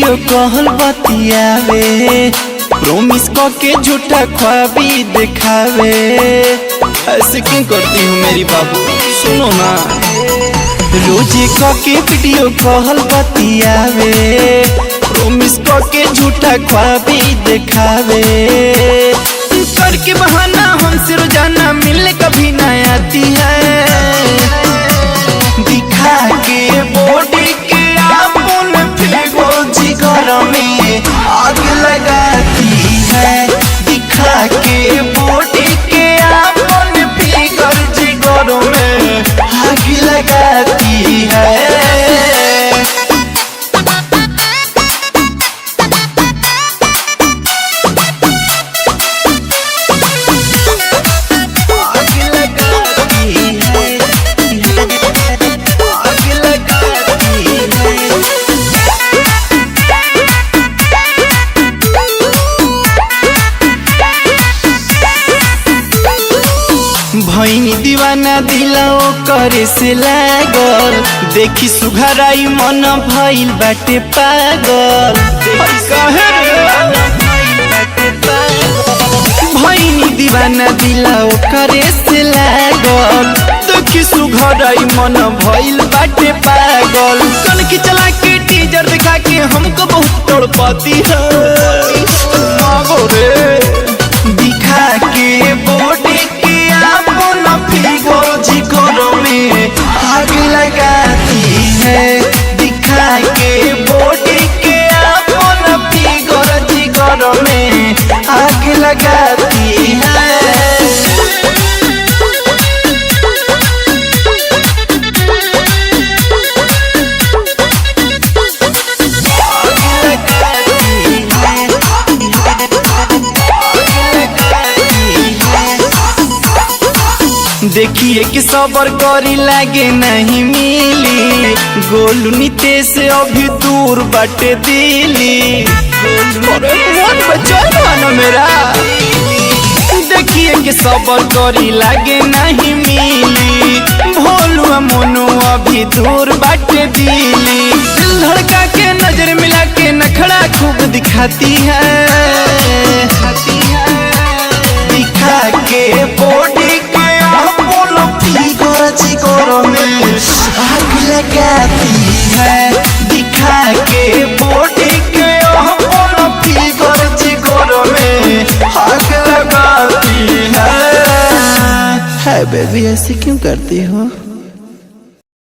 Video call बतियावे, promise के झूठा ख्वाबी दिखावे। ऐसे क्यों करती हूँ मेरी बाबू, सुनो ना। रोजे के वीडियो कॉल बतियावे, प्रॉमिस के झूठा ख्वाबी दिखावे। करके बहाना हमसे रोजाना मिलने कभी ना आती है। दिखा के बॉडी के अपन फिगो जिगर में आग लगाती है। दिखा के बॉडी के अपन फिगर जिगर में आग लगाती है। भैनी दीवाना दिलाओ करे से लागल, देखी सुघराई मन भइल बाटे पागल। भैनी दीवाना दिलाओ करे से लागल, देखी सुघराई मन भइल बाटे पागल। कल की चला के टीजर दिखा के हमको बहुत तड़पाती है। मांगो रे दिखा के बॉडी फिगर जिगर में आग लगाती है। दिखा के बॉडी के अपन फिगर जिगर में आग लगाती है। देखिए कि सबर करी लागे नहीं मिली, गोलू नितेश अभी दूर बाटे दिली। मेरा देखिए कि सबर करी लागे नहीं मिली, भोलू मोनू अभी दूर बाटे दिली। दिल धड़का के नजर मिला के नखड़ा खूब दिखाती है। दिखा के बॉडी जिगर में आग लगाती है। दिखा के बॉडी के अपन फिगर जिगर में आग लगाती है। बेबी ऐसे क्यों करती हो?